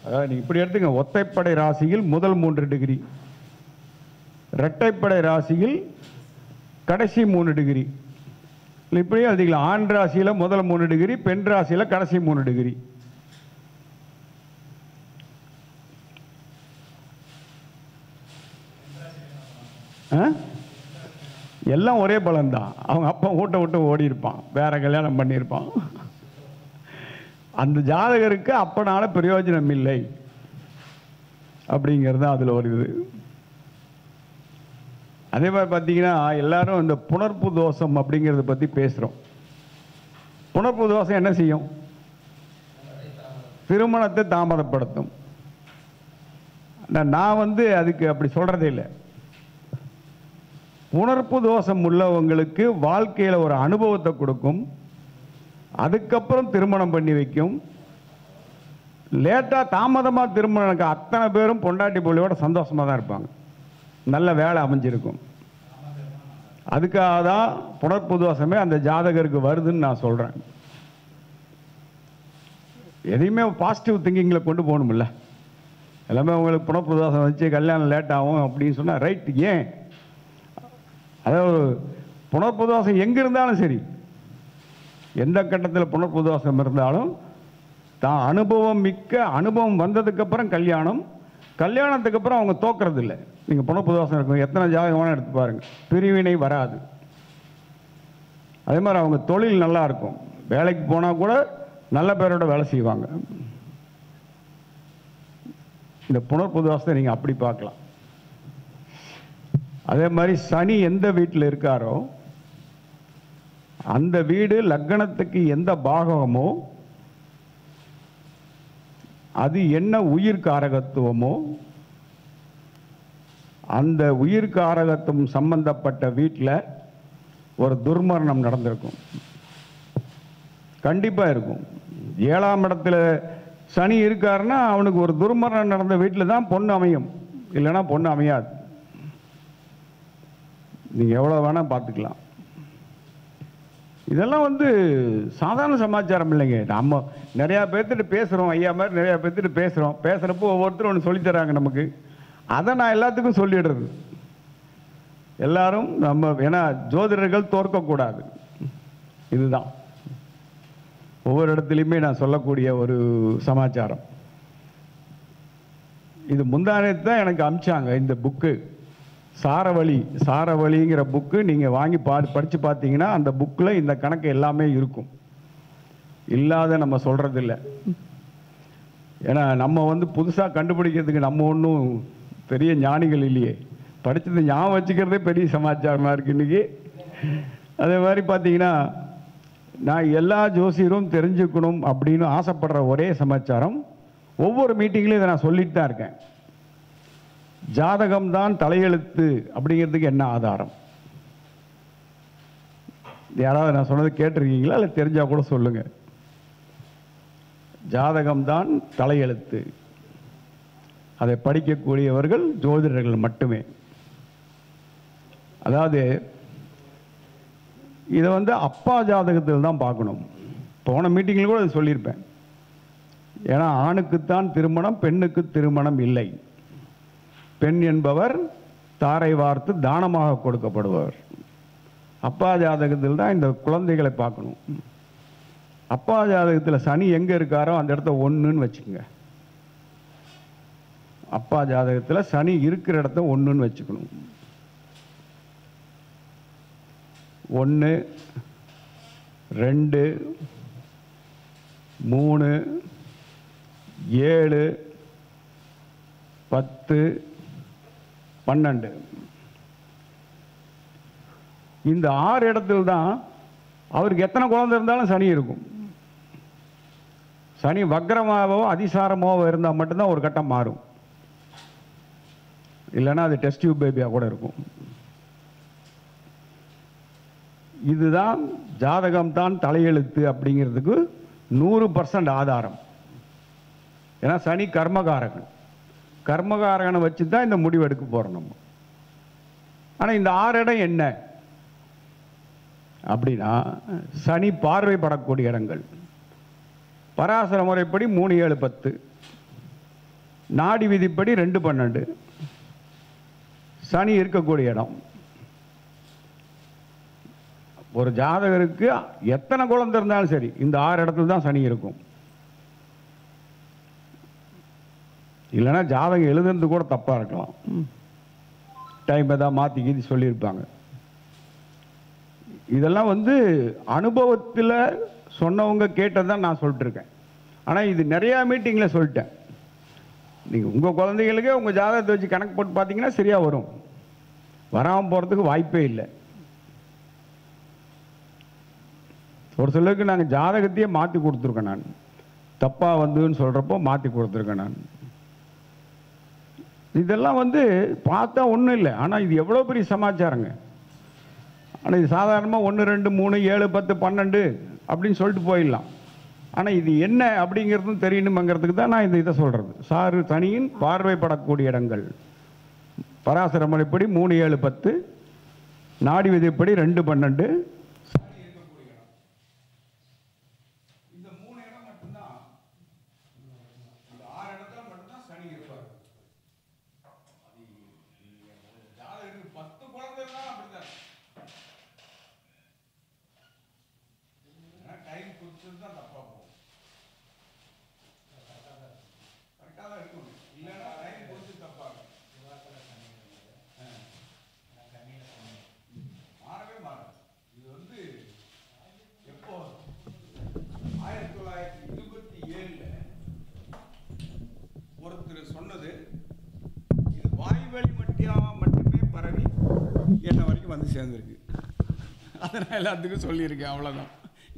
அதாவது நீங்கள் இப்படி எடுத்துங்க, ஒத்தைப்படை ராசியில் முதல் 3 டிகிரி, இரட்டைப்படை ராசியில் கடைசி 3 டிகிரி, இல்லை இப்படியே எழுதிக்கலாம். ஆண் ராசியில் முதல் 3 டிகிரி, பெண் ராசியில் கடைசி 3 டிகிரி. எல்லாம் ஒரே பலன்தான். அவங்க அப்பா வீட்டை விட்டு ஓடி இருப்பான், வேற கல்யாணம் பண்ணியிருப்பான். அந்த ஜாதகருக்கு அப்பனால பிரயோஜனம் இல்லை அப்படிங்கிறது அதில் வருது. அதே மாதிரி பார்த்தீங்கன்னா எல்லாரும் இந்த புணர்ப்பு தோஷம் அப்படிங்கிறத பற்றி பேசுகிறோம். புணர்ப்பு தோஷம் என்ன செய்யும்? திருமணத்தை தாமதப்படுத்தும். நான் அதுக்கு அப்படி சொல்கிறதே இல்லை. புணர்ப்பு தோஷம் உள்ளவங்களுக்கு வாழ்க்கையில் ஒரு அனுபவத்தை கொடுக்கும், அதுக்கப்புறம் திருமணம் பண்ணி வைக்கும். லேட்டாக தாமதமாக திருமணம் அத்தனை பேரும் பொண்டாட்டி பிள்ளையோட சந்தோஷமாக தான் இருப்பாங்க, நல்ல வேலை அமைஞ்சிருக்கும். அதுக்காக தான் புணர்ப்பு தோஷமே அந்த ஜாதகருக்கு வருதுன்னு நான் சொல்கிறேன். எதையுமே பாசிட்டிவ் திங்கிங்கில் கொண்டு போகணுமில்ல. எல்லாமே உங்களுக்கு புணர்ப்பு தோஷம் வச்சு கல்யாணம் லேட் ஆகும் அப்படின்னு சொன்னால் ரைட். ஏன்? அதாவது புணர்ப்பு தோஷம் எங்கே இருந்தாலும் சரி, எந்த கட்டத்தில் புணர்ப்பு தோஷம் இருந்தாலும் தான் அனுபவம் வந்ததுக்கப்புறம் கல்யாணத்துக்கு அப்புறம் அவங்க தோக்கிறது இல்லை. நீங்கள் புணர்ப்பு தோஷம் இருக்கும், எத்தனை ஜாதகமான எடுத்து பாருங்கள், பிரிவினை வராது. அதே மாதிரி அவங்க தொழில் நல்லா இருக்கும், வேலைக்கு போனால் கூட நல்ல பேரோட வேலை செய்வாங்க. இந்த புணர்ப்பு தோஷத்தை நீங்கள் அப்படி பார்க்கலாம். அதே மாதிரி சனி எந்த வீட்டில் இருக்காரோ அந்த வீடு லக்னத்துக்கு எந்த பாகமோ அது என்ன உயிர் காரகத்துவமோ அந்த உயிர் காரகத்துவம் சம்பந்தப்பட்ட வீட்டில் ஒரு துர்மரணம் நடந்திருக்கும், கண்டிப்பாக இருக்கும். 7ஆம் இடத்துல சனி இருக்காருன்னா அவனுக்கு ஒரு துர்மரணம் நடந்த வீட்டில் தான் பொண்ணு அமையும், இல்லைன்னா பொண்ணு அமையாது. நீங்கள் எவ்வளோ வேணால் பார்த்துக்கலாம். இதெல்லாம் சாதாரண சமாச்சாரம் இல்லைங்க. நம்ம நிறையா பேர்த்துட்டு பேசுகிறோம், ஐயா மாதிரி நிறையா பேர்த்துட்டு பேசுகிறப்போ ஒவ்வொருத்தரும் ஒன்று சொல்லித்தராங்க நமக்கு. அதை நான் எல்லாத்துக்கும் சொல்லிடுறது. எல்லாரும் நம்ம ஏன்னா ஜோதிடர்கள் தோற்கக்கூடாது, இதுதான் ஒவ்வொரு இடத்துலையுமே நான் சொல்லக்கூடிய ஒரு சமாச்சாரம். இது முந்தானத்து தான் எனக்கு அமிச்சாங்க இந்த புக்கு, சாரவழிங்கிற புக்கு. நீங்கள் வாங்கி படித்து பார்த்தீங்கன்னா அந்த புக்கில் இந்த கணக்கு எல்லாமே இருக்கும், இல்லாத நம்ம சொல்கிறதில்ல. ஏன்னா நம்ம புதுசாக கண்டுபிடிக்கிறதுக்கு நம்ம ஒன்றும் பெரிய ஞானிகள் இல்லையே, படித்தது ஞாபகம் வச்சுக்கிறதே பெரிய சமாச்சாரமாக இருக்குது இன்றைக்கி. அதே மாதிரி பார்த்தீங்கன்னா நான் எல்லா ஜோசியரும் தெரிஞ்சுக்கணும் அப்படின்னு ஆசைப்படுற ஒரே சமாச்சாரம், ஒவ்வொரு மீட்டிங்லையும் இதை நான் சொல்லிட்டு தான் இருக்கேன். ஜாதகம்தான் தலையெழுத்து அப்படிங்கிறதுக்கு என்ன ஆதாரம்? யாராவது நான் சொன்னது கேட்டிருக்கீங்களா? இல்லை தெரிஞ்சால் கூட சொல்லுங்கள். ஜாதகம்தான் தலையெழுத்து, அதை படிக்கக்கூடியவர்கள் ஜோதிடர்கள் மட்டுமே. அதாவது இதை அப்பா ஜாதகத்தில் தான் பார்க்கணும். போன மீட்டிங்கில் கூட அதை சொல்லியிருப்பேன். ஏன்னா ஆணுக்குத்தான் திருமணம், பெண்ணுக்கு திருமணம் இல்லை. பெண் என்பவர் தாரை வார்த்து தானமாக கொடுக்கப்படுபவர். அப்பா ஜாதகத்தில் தான் இந்த குழந்தைகளை பார்க்கணும். அப்பா ஜாதகத்தில் சனி எங்கே இருக்காரோ அந்த இடத்த 1ன்னு வச்சுக்கோங்க. அப்பா ஜாதகத்தில் சனி இருக்கிற இடத்த 1ன்னு வச்சுக்கணும். 1, 2, 3, 7, 10, 12 இந்த 6 இடத்துல தான் அவருக்கு எத்தனை குழந்தை இருந்தாலும் சனி இருக்கும். சனி வக்ரமாவோ அதிசாரமாவோ இருந்தால் மட்டும்தான் ஒரு கட்டம் மாறும், இல்லைன்னா அது டெஸ்ட் டியூப் பேபியாக கூட இருக்கும். இதுதான் ஜாதகம் தான் தலையெழுத்து அப்படிங்கிறதுக்கு 100% ஆதாரம். ஏன்னா சனி கர்மகாரகனை வச்சு தான் இந்த முடிவு எடுக்க போகிறோம் நம்ம. ஆனால் இந்த 6 இடம் என்ன அப்படின்னா சனி பார்வைப்படக்கூடிய இடங்கள். பராசர முறைப்படி 3, 7, 10, நாடி விதிப்படி 2, 12 சனி இருக்கக்கூடிய இடம். ஒரு ஜாதகருக்கு எத்தனை குழந்தை இருந்தாலும் சரி இந்த 6 இடத்துல தான் சனி இருக்கும். இல்லைன்னா ஜாதகம் எழுதுறது கூட தப்பாக இருக்கலாம். டைம் ஏதாவது மாற்றி சொல்லியிருப்பாங்க. இதெல்லாம் வந்து அனுபவத்தில் சொன்னவங்க கேட்டதான் நான் சொல்லிட்டுருக்கேன். ஆனால் இது நிறையா மீட்டிங்கில் சொல்லிட்டேன். நீங்கள் உங்கள் குழந்தைகளுக்கே உங்கள் ஜாதகத்தை வச்சு கணக்கு போட்டு பார்த்தீங்கன்னா சரியாக வரும். வராமல் போகிறதுக்கு வாய்ப்பே இல்லை. ஒரு சிலருக்கு நாங்கள் ஜாதகத்தையே மாற்றி கொடுத்துருக்கேன். நான் தப்பாக வந்துன்னு சொல்கிறப்போ மாற்றி கொடுத்துருக்கேன். நான் இதெல்லாம் வந்து பார்த்தா ஒன்றும் இல்லை. ஆனால் இது எவ்வளோ பெரிய சமாச்சாரங்க. ஆனால் இது சாதாரணமாக 1 2 3 7 10 12 அப்படின்னு சொல்லிட்டு போயிடலாம். ஆனால் இது என்ன அப்படிங்கிறதும் தெரியணுங்கிறதுக்கு தான் நான் இதை சொல்கிறது. சாறு தனியின் பார்வைப்படக்கூடிய இடங்கள் பராசர முறைப்படி 3 7 10, நாடி விதிப்படி 2 12. இந்த 3 இடம் மட்டும்தான், இந்த 6 இடத்துல மட்டும்தான் சனி இருப்பார். அது ஜாதகத்துக்கு 10 குழந்தைலாம் அப்படிதான். டைம் கொடுத்தது தான் தப்பா போகும். கரெக்டாக தான் இருக்கணும். இல்லைன்னா டைம் கொடுத்து தப்பாக மாறவே மாறாது. இது வந்து எப்போ 1927 ஒருத்தர் சொன்னது, இது வாய்வழி மட்டுமே பரவி என்ன வரைக்கும் வந்து சேர்ந்துருக்கு. அதை நான் எல்லாத்துக்கும் சொல்லியிருக்கேன். அவ்வளோதான்.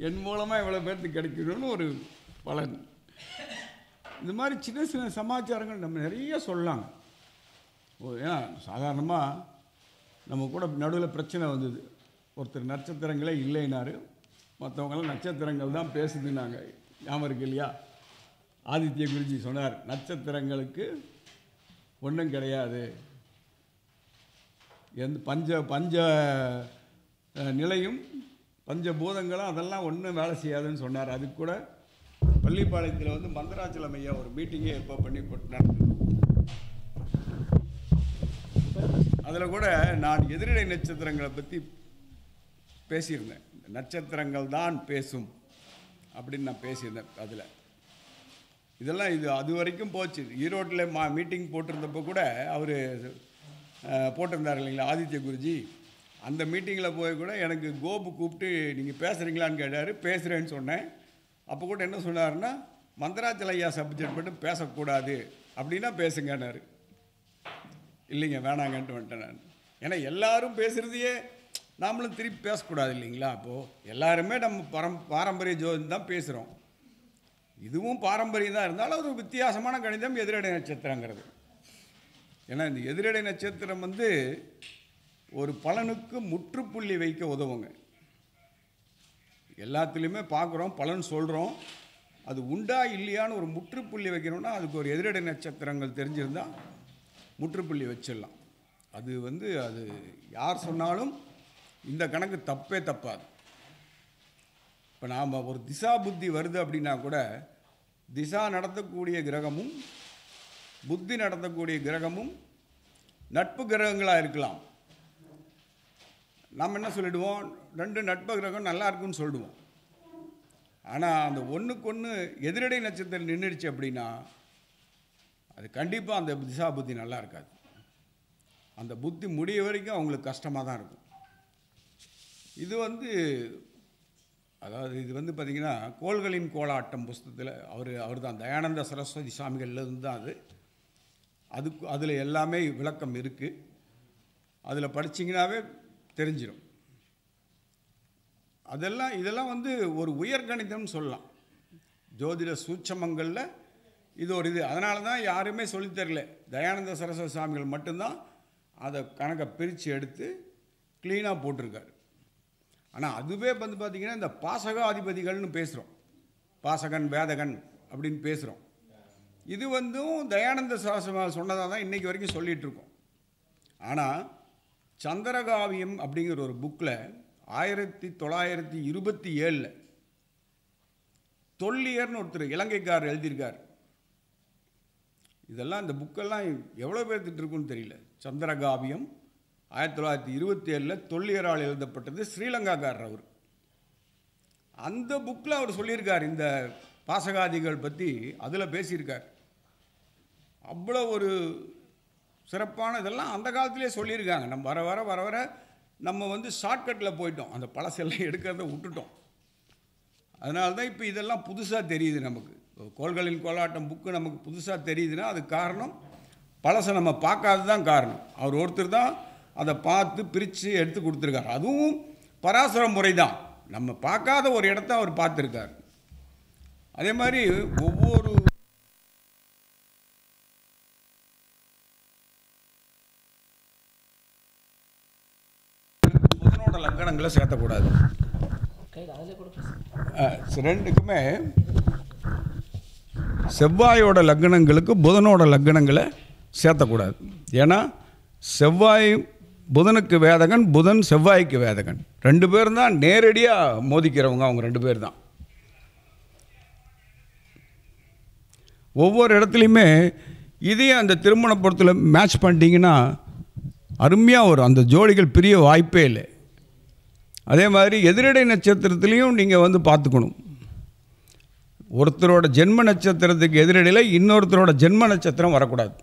என் மூலமாக இவ்வளோ பேர்த்துக்கு கிடைக்கணும்னு ஒரு பலன். இந்த மாதிரி சின்ன சின்ன சமாச்சாரங்கள் நம்ம நிறைய சொல்லலாங்க. ஏன்னா சாதாரணமாக நம்ம கூட நடுவில் பிரச்சனை வந்தது. ஒருத்தர் நட்சத்திரங்களே இல்லைனாரு, மற்றவங்களாம் நட்சத்திரங்கள் தான் பேசுதுன்னாங்க. ஞாபகம் இருக்கு இல்லையா? ஆதித்ய குருஜி சொன்னார், நட்சத்திரங்களுக்கு ஒன்றும் கிடையாது, எந்த பஞ்ச நிலையும் பஞ்சபூதங்களும் அதெல்லாம் ஒன்றும் வேலை செய்யாதுன்னு சொன்னார். அதுக்கு கூட பள்ளிப்பாளையத்தில் வந்து மந்தராச்சலம் ஐயா ஒரு மீட்டிங்கே எப்போ பண்ணி நடந்தது. அதில் கூட நான் எதிரிடை நட்சத்திரங்களை பற்றி பேசியிருந்தேன். நட்சத்திரங்கள் தான் பேசும் அப்படின்னு நான் பேசியிருந்தேன். அதில் இதெல்லாம் இது அது வரைக்கும் போச்சு. ஈரோட்டில் மீட்டிங் போட்டிருந்தப்போ கூட அவர் போட்டிருந்தார் இல்லைங்களா ஆதித்ய குருஜி. அந்த மீட்டிங்கில் போய் கூட எனக்கு கோபு கூப்பிட்டு நீங்கள் பேசுகிறீங்களான்னு கேட்டார். பேசுகிறேன்னு சொன்னேன். அப்போ கூட என்ன சொன்னார்னா, மந்தராச்சல ஐயா சப்ஜெக்ட் மட்டும் பேசக்கூடாது அப்படின்னா பேசுங்கன்னாரு. இல்லைங்க வேணாங்கன்ட்டு வந்துட்டேன் நான். ஏன்னா எல்லாரும் பேசுகிறதையே நாமளும் திருப்பி பேசக்கூடாது இல்லைங்களா? அப்போது எல்லாருமே நம்ம பாரம்பரிய ஜோதிடம் தான் பேசுகிறோம். இதுவும் பாரம்பரியம் தான் இருந்தாலும் ஒரு வித்தியாசமான கணிதம் எதிரடை நட்சத்திரங்கிறது. ஏன்னா இந்த எதிரடை நட்சத்திரம் வந்து ஒரு பலனுக்கு முற்றுப்புள்ளி வைக்க உதவுங்க. எல்லாத்துலேயுமே பார்க்குறோம், பலன் சொல்கிறோம், அது உண்டா இல்லையான்னு ஒரு முற்றுப்புள்ளி வைக்கணும்னா அதுக்கு ஒரு எதிரடை நட்சத்திரங்கள் தெரிஞ்சிருந்தால் முற்றுப்புள்ளி வச்சிடலாம். அது வந்து அது யார் சொன்னாலும் இந்த கணக்கு தப்பே தப்பாது. இப்போ நாம் ஒரு திசா புத்தி வருது அப்படின்னா கூட திசா நடத்தக்கூடிய கிரகமும் புத்தி நடத்தக்கூடிய கிரகமும் நட்பு கிரகங்களாக இருக்கலாம். நம்ம என்ன சொல்லிடுவோம், 2 நட்பு கிரகம் நல்லா இருக்குன்னு சொல்லிடுவோம். ஆனால் அந்த ஒன்றுக்கு ஒன்று எதிரடை நட்சத்திரம் நின்றுடுச்சு அப்படின்னா அது கண்டிப்பாக அந்த திசா புத்தி நல்லா இருக்காது. அந்த புத்தி முடிய வரைக்கும் அவங்களுக்கு கஷ்டமாக தான் இருக்கும். இது வந்து அதாவது இது வந்து பார்த்திங்கன்னா கோள்களின் கோலாட்டம் புஸ்தகத்தில் அவர் தான் தயானந்த சரஸ்வதி சாமிகள்லேருந்து தான் அதில் எல்லாமே விளக்கம் இருக்குது. அதில் படிச்சிங்கனாவே தெரிஞ்சிடும். இதெல்லாம் வந்து ஒரு உயர்கணிதம்னு சொல்லலாம். ஜோதிட சூட்சமங்களில் இது ஒரு இது. அதனால தான் யாருமே சொல்லித்தரல. தயானந்த சரஸ்வதி சாமிகள் மட்டும்தான் அதை கணக்கை பிரித்து எடுத்து க்ளீனாக போட்டிருக்காரு. ஆனால் அதுவே வந்து பார்த்திங்கன்னா இந்த பாசகாதிபதிகள்னு பேசுகிறோம், பாசகன் வேதகன் அப்படின்னு பேசுகிறோம். இது வந்தும் தயானந்த சரஸ்வதி சொன்னதாக தான் இன்றைக்கி வரைக்கும் சொல்லிகிட்ருக்கோம். ஆனால் சந்திரகாவியம் அப்படிங்கிற ஒரு புக்கில் 1927 தொல்லியர்னு ஒருத்தர் இலங்கைக்காரர் எழுதியிருக்கார். இதெல்லாம் இந்த புக்கெல்லாம் எவ்வளோ பேர்த்துட்டு இருக்குன்னு தெரியல. சந்திரகாவியம் 1927 தொல்லியரால் எழுதப்பட்டது. ஸ்ரீலங்காக்காரர் அவர். அந்த புக்கில் அவர் சொல்லியிருக்கார் இந்த பாசகாதிகள் பற்றி. அதில் பேசியிருக்கார். அவ்வளோ ஒரு சிறப்பான இதெல்லாம் அந்த காலத்திலே சொல்லியிருக்காங்க. நம்ம வர வர வர வர நம்ம வந்து ஷார்ட்கட்டில் போயிட்டோம், அந்த பழசெல்லாம் எடுக்கிறத விட்டுட்டோம். அதனால தான் இப்போ இதெல்லாம் புதுசாக தெரியுது நமக்கு. கோள்களின் கோலாட்டம் புக்கு நமக்கு புதுசாக தெரியுதுன்னா அது காரணம் பழசை நம்ம பார்க்காது தான் காரணம். அவர் ஒருத்தர் தான் அதை பார்த்து பிரித்து எடுத்து கொடுத்துருக்காரு. அதுவும் பராசர முறை தான், நம்ம பார்க்காத ஒரு இடத்த அவர் பார்த்துருக்கார். அதே மாதிரி ஒவ்வொரு புதனோட லக்கணங்களை சேர்த்தக்கூடாது. ரெண்டுக்குமே செவ்வாயோட லக்னங்களுக்கு புதனோட லக்னங்களை சேர்த்தக்கூடாது. ஏன்னா செவ்வாய் புதனுக்கு வேதகன், புதன் செவ்வாய்க்கு வேதகன். 2 பேரும் தான் நேரடியாக மோதிக்கிறவங்க, அவங்க 2 பேர் தான். ஒவ்வொரு இடத்துலையுமே இதையும் அந்த திருமண பொருத்தில் மேட்ச் பண்ணிட்டீங்கன்னா அருமையாக வரும், அந்த ஜோடிகள் பிரிய வாய்ப்பே இல்லை. அதே மாதிரி எதிரடை நட்சத்திரத்துலேயும் நீங்கள் வந்து பார்த்துக்கணும். ஒருத்தரோட ஜென்ம நட்சத்திரத்துக்கு எதிரடையில் இன்னொருத்தரோட ஜென்ம நட்சத்திரம் வரக்கூடாது.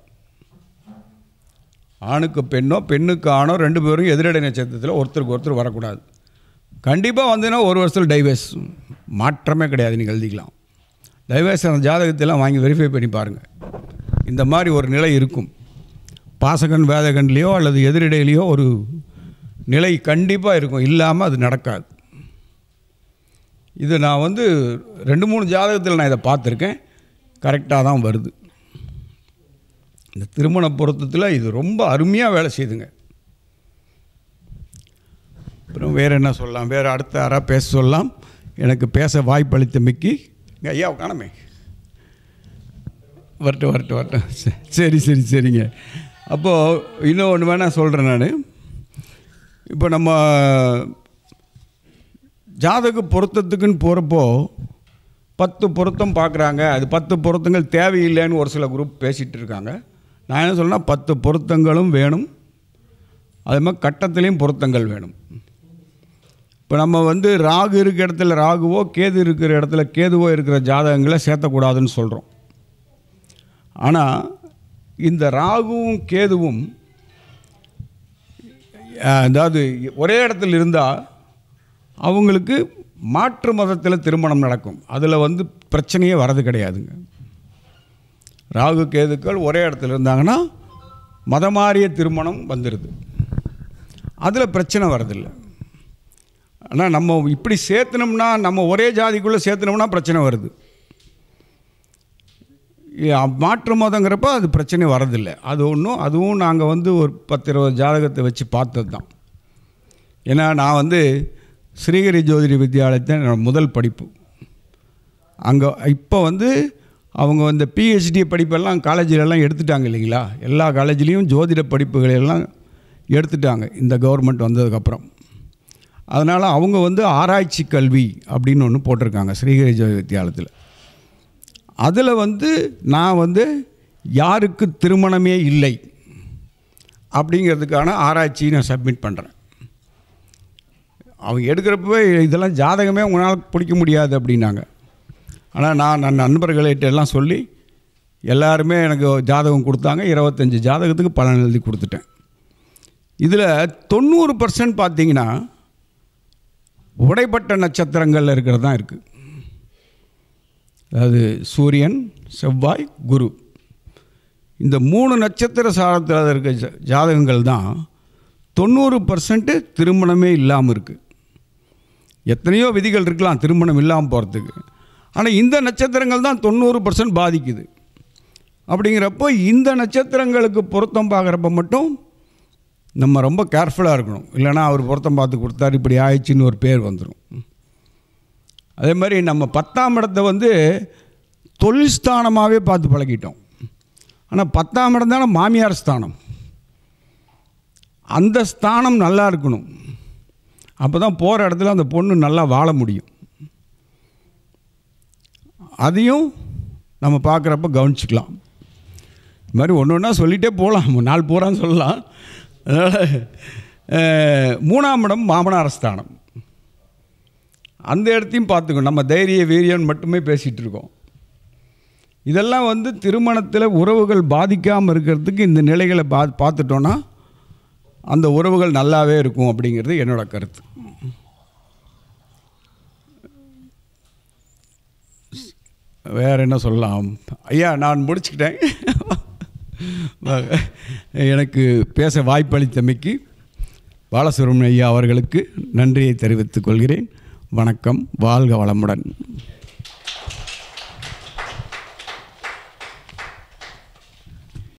ஆணுக்கு பெண்ணோ பெண்ணுக்கு ஆணோ 2 பேரும் எதிரடை நட்சத்திரத்தில் ஒருத்தருக்கு ஒருத்தர் வரக்கூடாது. கண்டிப்பாக வந்துன்னா 1 வருஷத்தில் டைவர்ஸ், மாற்றமே கிடையாது. நீங்கள் எழுதிக்கலாம். டைவர்ஸ் அந்த ஜாதகத்தெல்லாம் வாங்கி வெரிஃபை பண்ணி பாருங்கள். இந்த மாதிரி ஒரு நிலை இருக்கும். பாசகன் வேதகன்லேயோ அல்லது எதிரிடையிலையோ ஒரு நிலை கண்டிப்பாக இருக்கும், இல்லாமல் அது நடக்காது. இது நான் வந்து 2-3 ஜாதகத்தில் நான் இதை பார்த்துருக்கேன், கரெக்டாக தான் வருது. இந்த திருமண பொருத்தத்தில் இது ரொம்ப அருமையாக வேலை செய்யுதுங்க. அப்புறம் வேறு என்ன சொல்லலாம், வேறு அடுத்த யாராக பேச சொல்லலாம். எனக்கு பேச வாய்ப்பளித்தமைக்கு ஐயா காணமே வரட்டும். சரிங்க. அப்போது இன்னும் ஒன்று வேணால் சொல்கிறேன் நான். இப்போ நம்ம ஜாதக பொருத்தத்துக்குன்னு போகிறப்போ 10 பொருத்தம் பார்க்குறாங்க, அது 10 பொருத்தங்கள் தேவையில்லைன்னு ஒரு சில குரூப் பேசிகிட்டு இருக்காங்க. நான் என்ன சொல்கிறேன்னா 10 பொருத்தங்களும் வேணும், அதே மாதிரி கட்டத்துலேயும் பொருத்தங்கள் வேணும். இப்போ நம்ம வந்து ராகு இருக்கிற இடத்துல ராகுவோ கேது இருக்கிற இடத்துல கேதுவோ இருக்கிற ஜாதகங்களை சேர்த்தக்கூடாதுன்னு சொல்கிறோம். ஆனால் இந்த ராகுவும் கேதுவும் அதாவது ஒரே இடத்துல இருந்தால் அவங்களுக்கு மாற்று மதத்தில் திருமணம் நடக்கும். அதில் வந்து பிரச்சனையே வரது கிடையாதுங்க. ராகு கேதுக்கள் ஒரே இடத்துல இருந்தாங்கன்னா மதமாறிய திருமணம் வந்துடுது, அதில் பிரச்சனை வரதில்லை. ஆனால் நம்ம இப்படி சேர்த்துனோம்னா, நம்ம ஒரே ஜாதிக்குள்ளே சேர்த்துனோம்னா பிரச்சனை வருது. மாற்று மதங்கிறப்ப அது பிரச்சனை வரதில்லை. அது ஒன்றும், அதுவும் நாங்கள் வந்து ஒரு 10-20 ஜாதகத்தை வச்சு பார்த்தது தான். ஏன்னா நான் வந்து ஸ்ரீஹரி ஜோதிட வித்யாலயத்தை முதல் படிப்பு அங்கே. இப்போ வந்து அவங்க வந்து பிஹெச்டி படிப்பெல்லாம் காலேஜிலெல்லாம் எடுத்துட்டாங்க இல்லைங்களா, எல்லா காலேஜ்லேயும் ஜோதிட படிப்புகளெல்லாம் எடுத்துட்டாங்க இந்த கவர்மெண்ட் வந்ததுக்கப்புறம். அதனால் அவங்க வந்து ஆராய்ச்சி கல்வி அப்படின்னு ஒன்று போட்டிருக்காங்க ஸ்ரீஹரி ஜோதிட வித்யாலயத்தில். அதில் வந்து நான் வந்து யாருக்கு திருமணமே இல்லை அப்படிங்கிறதுக்கான ஆராய்ச்சி நான் சப்மிட் பண்ணுறேன். அவங்க எடுக்கிறப்பவே இதெல்லாம் ஜாதகமே உங்களால் பிடிக்க முடியாது அப்படின்னாங்க. ஆனால் நான் நண்பர்கள்கிட்ட எல்லாம் சொல்லி எல்லாருமே எனக்கு ஜாதகம் கொடுத்தாங்க. 25 ஜாதகத்துக்கு பலன் எழுதி கொடுத்துட்டேன். இதில் 90% பார்த்திங்கன்னா உடைப்பட்ட நட்சத்திரங்களில் இருக்கிறது தான் இருக்குது. அதாவது சூரியன், செவ்வாய், குரு, இந்த 3 நட்சத்திர சாரத்தில் இருக்க ஜாதகங்கள் தான் 90% திருமணமே இல்லாமல் இருக்குது. எத்தனையோ விதிகள் இருக்கலாம் திருமணம் இல்லாமல் போகிறதுக்கு, ஆனால் இந்த நட்சத்திரங்கள் தான் 90% பாதிக்குது. அப்படிங்கிறப்போ இந்த நட்சத்திரங்களுக்கு பொருத்தம் பார்க்குறப்ப மட்டும் நம்ம ரொம்ப கேர்ஃபுல்லாக இருக்கணும். இல்லைனா அவர் பொருத்தம் பார்த்து கொடுத்தாரு இப்படி ஆயிடுச்சின்னு ஒரு பேர் வந்துடும். அதே மாதிரி நம்ம 10ஆம் இடத்தை வந்து தொழில் ஸ்தானமாகவே பார்த்து பழகிட்டோம். ஆனால் 10ஆம் இடம் தானே மாமியார் ஸ்தானம். அந்த ஸ்தானம் நல்லா இருக்கணும், அப்போ தான் போகிற இடத்துல அந்த பொண்ணு நல்லா வாழ முடியும். அதையும் நம்ம பார்க்குறப்ப கவனிச்சிக்கலாம். இது மாதிரி ஒன்று ஒன்றா சொல்லிகிட்டே போகலாம், நாள் பூரான்னு சொல்லலாம். அதனால் 3ஆம் இடம் மாமனார் ஸ்தானம், அந்த இடத்தையும் பார்த்துக்கணும். நம்ம தைரிய வீரியன் மட்டுமே பேசிகிட்டு இருக்கோம். இதெல்லாம் வந்து திருமணத்தில் உறவுகள் பாதிக்காமல் இருக்கிறதுக்கு இந்த நிலைகளை பார்த்துட்டோன்னா அந்த உறவுகள் நல்லாவே இருக்கும் அப்படிங்கிறது என்னோட கருத்து. வேறு என்ன சொல்லலாம் ஐயா, நான் முடிச்சுக்கிட்டேன். எனக்கு பேச வாய்ப்பளித்தமைக்கு பாலசுப்ரமணியம் ஐயா அவர்களுக்கு நன்றியை தெரிவித்துக் கொள்கிறேன். வணக்கம், வாழ்க வளமுடன்.